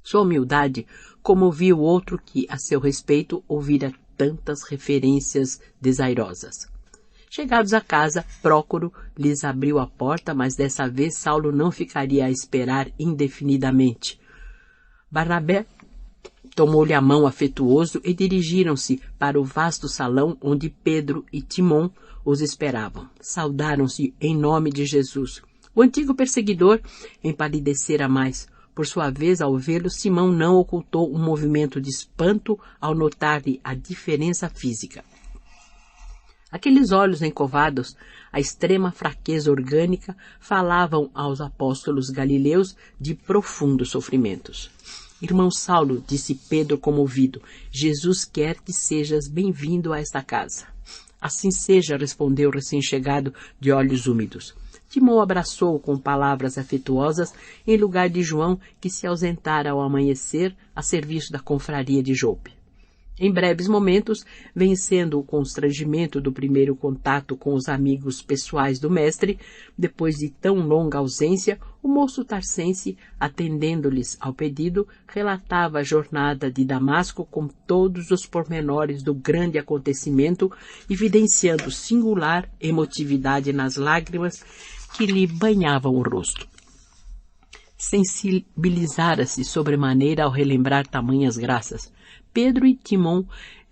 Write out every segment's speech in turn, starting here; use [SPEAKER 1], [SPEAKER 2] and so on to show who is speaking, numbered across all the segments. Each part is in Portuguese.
[SPEAKER 1] Sua humildade comovia o outro que, a seu respeito, ouvira tantas referências desairosas. Chegados a casa, Prócoro lhes abriu a porta, mas dessa vez Saulo não ficaria a esperar indefinidamente. Barnabé tomou-lhe a mão afetuoso e dirigiram-se para o vasto salão onde Pedro e Timon os esperavam. Saudaram-se em nome de Jesus. O antigo perseguidor empalidecera mais. Por sua vez, ao vê-lo, Simão não ocultou um movimento de espanto ao notar-lhe a diferença física. Aqueles olhos encovados, a extrema fraqueza orgânica, falavam aos apóstolos galileus de profundos sofrimentos. Irmão Saulo, disse Pedro comovido, Jesus quer que sejas bem-vindo a esta casa. Assim seja, respondeu o recém-chegado de olhos úmidos. Timão abraçou-o com palavras afetuosas em lugar de João, que se ausentara ao amanhecer a serviço da confraria de Jope. Em breves momentos, vencendo o constrangimento do primeiro contato com os amigos pessoais do mestre, depois de tão longa ausência, o moço tarsense, atendendo-lhes ao pedido, relatava a jornada de Damasco com todos os pormenores do grande acontecimento, evidenciando singular emotividade nas lágrimas que lhe banhavam o rosto. Sensibilizara-se sobremaneira ao relembrar tamanhas graças. Pedro e Timon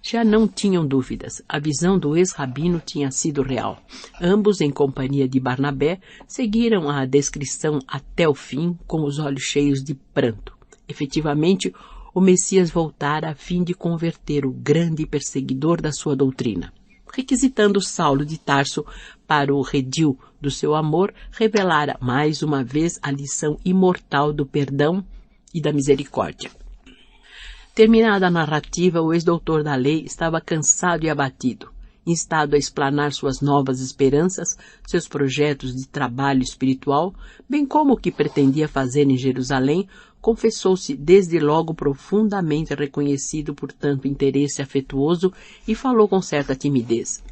[SPEAKER 1] já não tinham dúvidas. A visão do ex-rabino tinha sido real. Ambos, em companhia de Barnabé, seguiram a descrição até o fim, com os olhos cheios de pranto. Efetivamente, o Messias voltara a fim de converter o grande perseguidor da sua doutrina. Requisitando Saulo de Tarso para o redil do seu amor, revelara mais uma vez a lição imortal do perdão e da misericórdia. Terminada a narrativa, o ex-doutor da lei estava cansado e abatido. Instado a explanar suas novas esperanças, seus projetos de trabalho espiritual, bem como o que pretendia fazer em Jerusalém, confessou-se desde logo profundamente reconhecido por tanto interesse afetuoso e falou com certa timidez.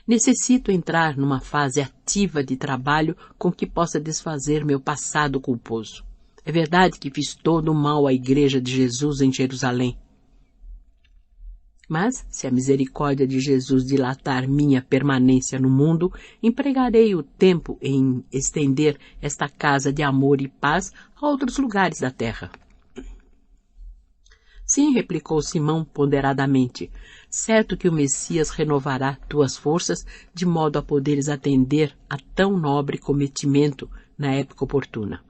[SPEAKER 1] Necessito entrar numa fase ativa de trabalho com que possa desfazer meu passado culposo. É verdade que fiz todo o mal à Igreja de Jesus em Jerusalém. Mas, se a misericórdia de Jesus dilatar minha permanência no mundo, empregarei o tempo em estender esta casa de amor e paz a outros lugares da terra. Sim, replicou Simão ponderadamente, certo que o Messias renovará tuas forças de modo a poderes atender a tão nobre cometimento na época oportuna.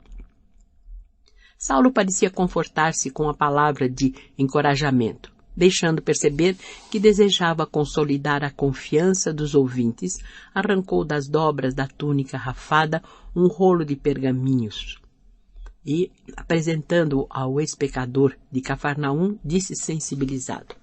[SPEAKER 1] Saulo parecia confortar-se com a palavra de encorajamento, deixando perceber que desejava consolidar a confiança dos ouvintes, arrancou das dobras da túnica rafada um rolo de pergaminhos e, apresentando-o ao ex-pecador de Cafarnaum, disse sensibilizado: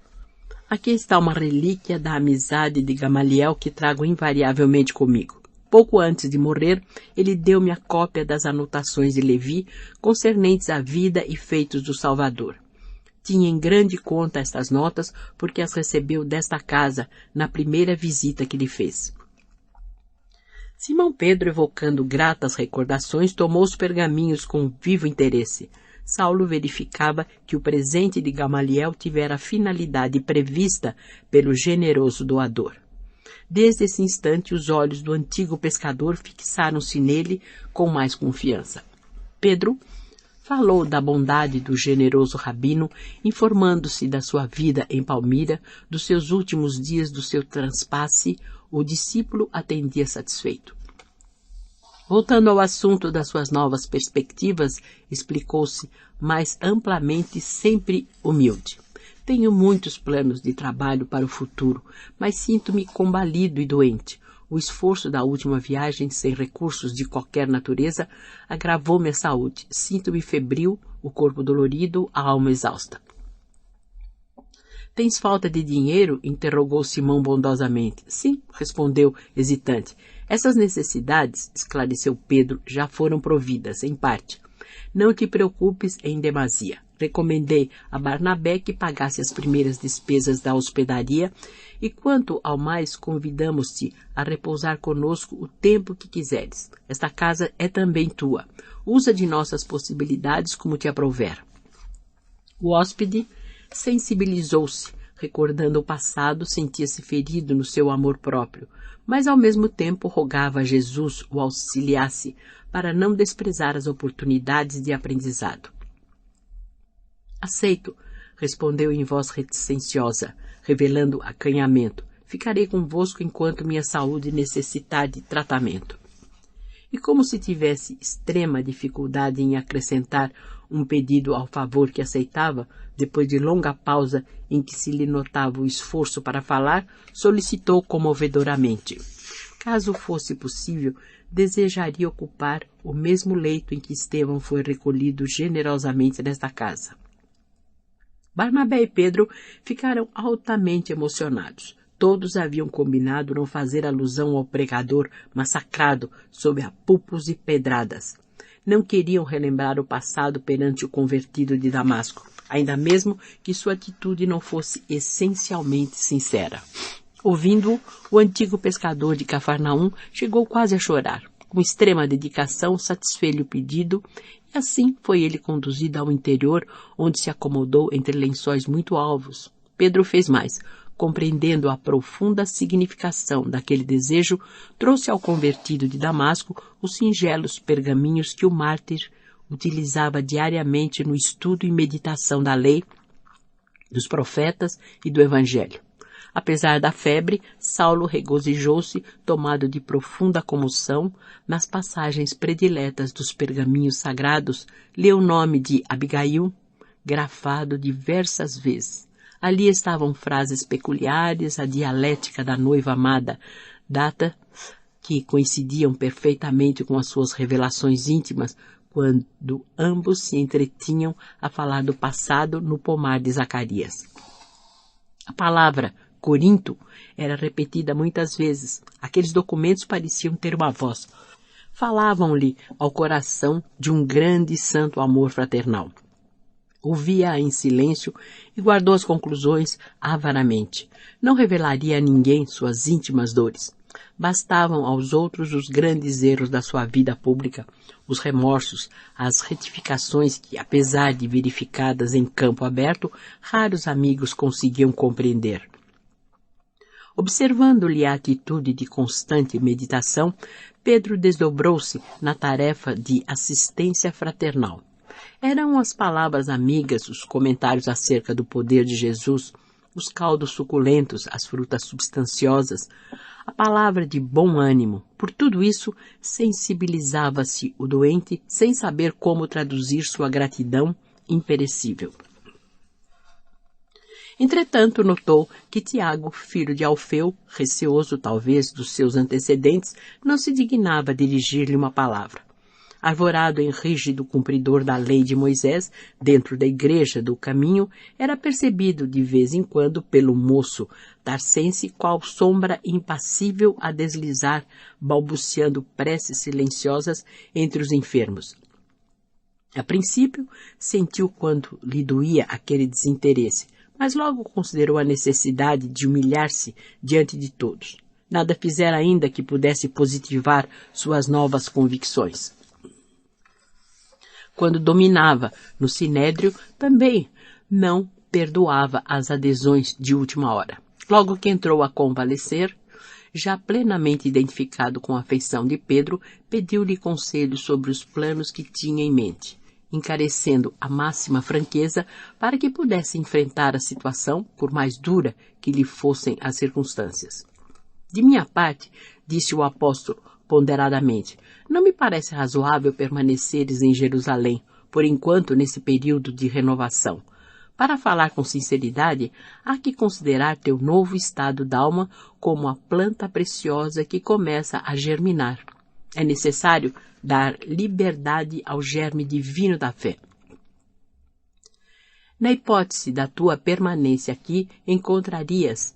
[SPEAKER 1] aqui está uma relíquia da amizade de Gamaliel que trago invariavelmente comigo. Pouco antes de morrer, ele deu-me a cópia das anotações de Levi concernentes à vida e feitos do Salvador. Tinha em grande conta estas notas porque as recebeu desta casa na primeira visita que lhe fez. Simão Pedro, evocando gratas recordações, tomou os pergaminhos com vivo interesse. Saulo verificava que o presente de Gamaliel tivera a finalidade prevista pelo generoso doador. Desde esse instante, os olhos do antigo pescador fixaram-se nele com mais confiança. Pedro falou da bondade do generoso rabino, informando-se da sua vida em Palmira, dos seus últimos dias do seu transpasse. O discípulo atendia satisfeito. Voltando ao assunto das suas novas perspectivas, explicou-se mais amplamente, sempre humilde. Tenho muitos planos de trabalho para o futuro, mas sinto-me combalido e doente. O esforço da última viagem, sem recursos de qualquer natureza, agravou-me a saúde. Sinto-me febril, o corpo dolorido, a alma exausta. Tens falta de dinheiro? Interrogou Simão bondosamente. Sim, respondeu, hesitante. Essas necessidades, esclareceu Pedro, já foram providas, em parte. Não te preocupes em demasia. Recomendei a Barnabé que pagasse as primeiras despesas da hospedaria e, quanto ao mais, convidamos-te a repousar conosco o tempo que quiseres. Esta casa é também tua. Usa de nossas possibilidades como te aprouver. O hóspede sensibilizou-se, recordando o passado, sentia-se ferido no seu amor próprio, mas ao mesmo tempo rogava a Jesus o auxiliasse para não desprezar as oportunidades de aprendizado. Aceito, respondeu em voz reticenciosa, revelando acanhamento. Ficarei convosco enquanto minha saúde necessitar de tratamento. E como se tivesse extrema dificuldade em acrescentar um pedido ao favor que aceitava, depois de longa pausa em que se lhe notava o esforço para falar, solicitou comovedoramente. Caso fosse possível, desejaria ocupar o mesmo leito em que Estevão foi recolhido generosamente nesta casa. Barnabé e Pedro ficaram altamente emocionados. Todos haviam combinado não fazer alusão ao pregador massacrado sob apupos e pedradas. Não queriam relembrar o passado perante o convertido de Damasco, ainda mesmo que sua atitude não fosse essencialmente sincera. Ouvindo-o, o antigo pescador de Cafarnaum chegou quase a chorar. Com extrema dedicação, satisfez-lhe o pedido, e assim foi ele conduzido ao interior, onde se acomodou entre lençóis muito alvos. Pedro fez mais. Compreendendo a profunda significação daquele desejo, trouxe ao convertido de Damasco os singelos pergaminhos que o mártir utilizava diariamente no estudo e meditação da lei, dos profetas e do Evangelho. Apesar da febre, Saulo regozijou-se, tomado de profunda comoção, nas passagens prediletas dos pergaminhos sagrados, leu o nome de Abigail, grafado diversas vezes. Ali estavam frases peculiares, a dialética da noiva amada, data que coincidiam perfeitamente com as suas revelações íntimas, quando ambos se entretinham a falar do passado no pomar de Zacarias. A palavra Corinto era repetida muitas vezes. Aqueles documentos pareciam ter uma voz. Falavam-lhe ao coração de um grande e santo amor fraternal. Ouvia-a em silêncio e guardou as conclusões avaramente. Não revelaria a ninguém suas íntimas dores. Bastavam aos outros os grandes erros da sua vida pública, os remorsos, as retificações que, apesar de verificadas em campo aberto, raros amigos conseguiam compreender. Observando-lhe a atitude de constante meditação, Pedro desdobrou-se na tarefa de assistência fraternal. Eram as palavras amigas, os comentários acerca do poder de Jesus, os caldos suculentos, as frutas substanciosas, a palavra de bom ânimo. Por tudo isso, sensibilizava-se o doente sem saber como traduzir sua gratidão imperecível. Entretanto, notou que Tiago, filho de Alfeu, receoso talvez dos seus antecedentes, não se dignava dirigir-lhe uma palavra. Arvorado em rígido cumpridor da lei de Moisés, dentro da igreja do caminho, era percebido de vez em quando pelo moço tarcense qual sombra impassível a deslizar, balbuciando preces silenciosas entre os enfermos. A princípio, sentiu quanto lhe doía aquele desinteresse, mas logo considerou a necessidade de humilhar-se diante de todos. Nada fizera ainda que pudesse positivar suas novas convicções. Quando dominava no sinédrio, também não perdoava as adesões de última hora. Logo que entrou a convalescer, já plenamente identificado com a afeição de Pedro, pediu-lhe conselho sobre os planos que tinha em mente, encarecendo a máxima franqueza para que pudesse enfrentar a situação, por mais dura que lhe fossem as circunstâncias. De minha parte, disse o apóstolo ponderadamente, não me parece razoável permaneceres em Jerusalém, por enquanto nesse período de renovação. Para falar com sinceridade, há que considerar teu novo estado d'alma como a planta preciosa que começa a germinar. É necessário dar liberdade ao germe divino da fé. Na hipótese da tua permanência aqui, encontrarias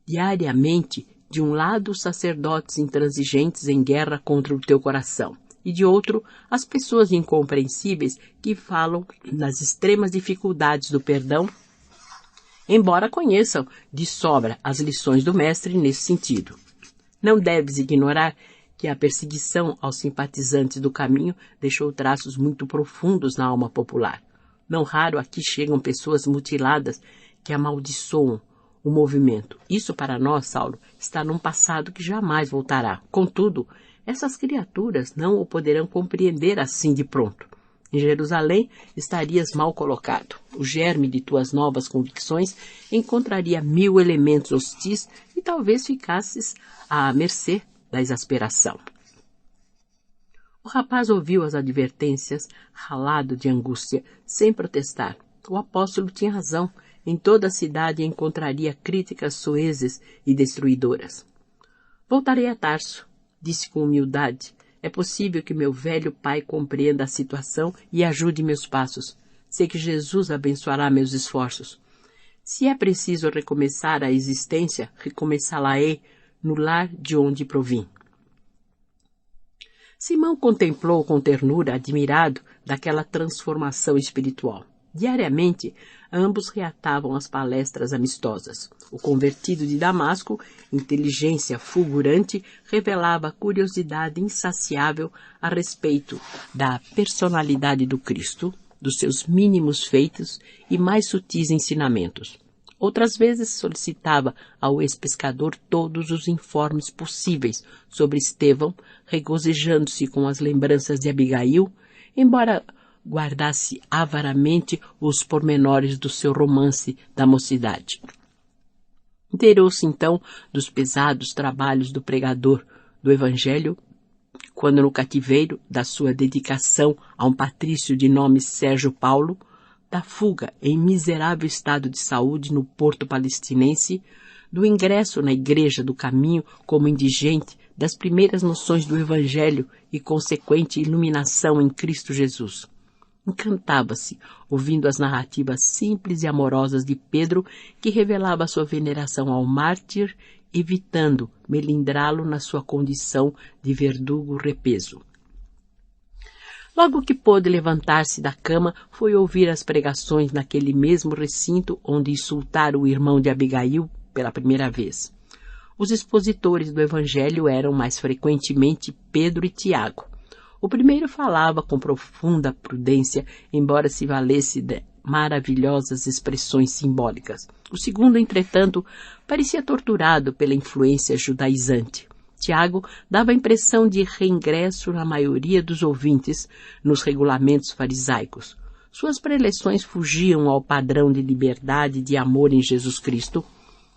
[SPEAKER 1] diariamente, de um lado, os sacerdotes intransigentes em guerra contra o teu coração, e de outro, as pessoas incompreensíveis que falam nas extremas dificuldades do perdão, embora conheçam de sobra as lições do mestre nesse sentido. Não deves ignorar que a perseguição aos simpatizantes do caminho deixou traços muito profundos na alma popular. Não raro aqui chegam pessoas mutiladas que amaldiçoam o movimento. Isso para nós, Saulo, está num passado que jamais voltará. Contudo, essas criaturas não o poderão compreender assim de pronto. Em Jerusalém estarias mal colocado. O germe de tuas novas convicções encontraria 1000 elementos hostis e talvez ficasses à mercê da exasperação. O rapaz ouviu as advertências, ralado de angústia, sem protestar. O apóstolo tinha razão. Em toda a cidade encontraria críticas soezes e destruidoras. Voltarei a Tarso, disse com humildade. É possível que meu velho pai compreenda a situação e ajude meus passos. Sei que Jesus abençoará meus esforços. Se é preciso recomeçar a existência, recomeçá-la-ei no lar de onde provim. Simão contemplou com ternura, admirado daquela transformação espiritual. Diariamente, ambos reatavam as palestras amistosas. O convertido de Damasco, inteligência fulgurante, revelava curiosidade insaciável a respeito da personalidade do Cristo, dos seus mínimos feitos e mais sutis ensinamentos. Outras vezes solicitava ao ex-pescador todos os informes possíveis sobre Estevão, regozijando-se com as lembranças de Abigail, embora guardasse avaramente os pormenores do seu romance da mocidade. Inteirou-se então dos pesados trabalhos do pregador do Evangelho, quando no cativeiro da sua dedicação a um patrício de nome Sérgio Paulo, da fuga em miserável estado de saúde no porto palestinense, do ingresso na Igreja do Caminho como indigente, das primeiras noções do Evangelho e consequente iluminação em Cristo Jesus. Encantava-se, ouvindo as narrativas simples e amorosas de Pedro, que revelava sua veneração ao mártir, evitando melindrá-lo na sua condição de verdugo repeso. Logo que pôde levantar-se da cama, foi ouvir as pregações naquele mesmo recinto onde insultara o irmão de Abigail pela primeira vez. Os expositores do Evangelho eram mais frequentemente Pedro e Tiago. O primeiro falava com profunda prudência, embora se valesse de maravilhosas expressões simbólicas. O segundo, entretanto, parecia torturado pela influência judaizante. Tiago dava a impressão de reingresso na maioria dos ouvintes nos regulamentos farisaicos. Suas preleções fugiam ao padrão de liberdade e de amor em Jesus Cristo.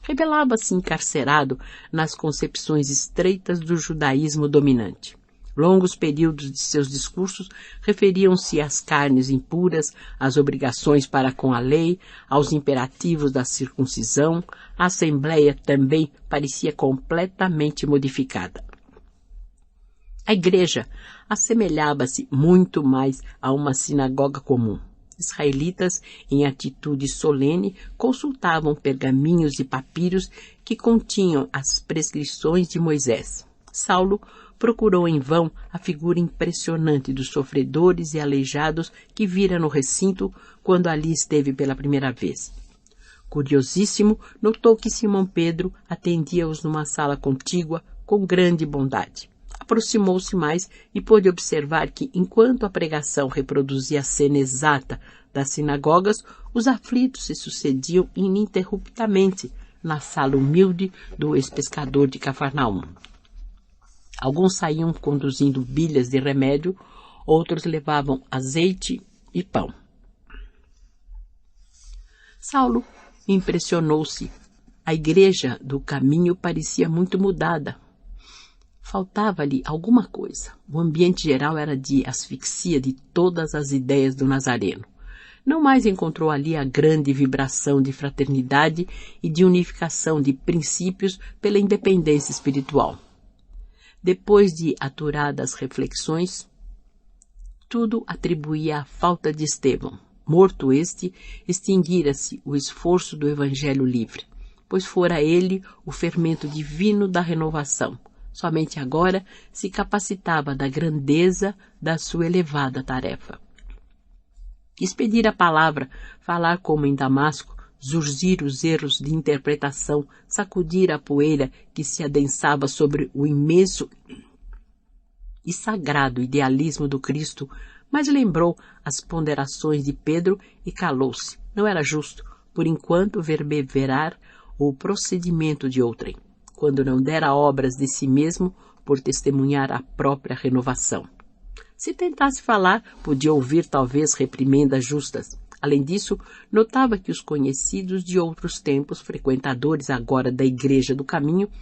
[SPEAKER 1] Revelava-se encarcerado nas concepções estreitas do judaísmo dominante. Longos períodos de seus discursos referiam-se às carnes impuras, às obrigações para com a lei, aos imperativos da circuncisão. A Assembleia também parecia completamente modificada. A igreja assemelhava-se muito mais a uma sinagoga comum. Israelitas, em atitude solene, consultavam pergaminhos e papiros que continham as prescrições de Moisés. Saulo procurou em vão a figura impressionante dos sofredores e aleijados que vira no recinto quando ali esteve pela primeira vez. Curiosíssimo, notou que Simão Pedro atendia-os numa sala contígua com grande bondade. Aproximou-se mais e pôde observar que, enquanto a pregação reproduzia a cena exata das sinagogas, os aflitos se sucediam ininterruptamente na sala humilde do ex-pescador de Cafarnaum. Alguns saíam conduzindo bilhas de remédio, outros levavam azeite e pão. Saulo impressionou-se. A igreja do caminho parecia muito mudada. Faltava-lhe alguma coisa. O ambiente geral era de asfixia de todas as ideias do Nazareno. Não mais encontrou ali a grande vibração de fraternidade e de unificação de princípios pela independência espiritual. Depois de aturadas reflexões, tudo atribuía à falta de Estevão. Morto este, extinguira-se o esforço do Evangelho livre, pois fora ele o fermento divino da renovação. Somente agora se capacitava da grandeza da sua elevada tarefa. Expedir a palavra, falar como em Damasco, zurzir os erros de interpretação, sacudir a poeira que se adensava sobre o imenso e sagrado idealismo do Cristo, Mas lembrou as ponderações de Pedro e calou-se. Não era justo, por enquanto, verberar o procedimento de outrem, quando não dera obras de si mesmo por testemunhar a própria renovação. Se tentasse falar, podia ouvir talvez reprimendas justas. Além disso, notava que os conhecidos de outros tempos, frequentadores agora da Igreja do Caminho,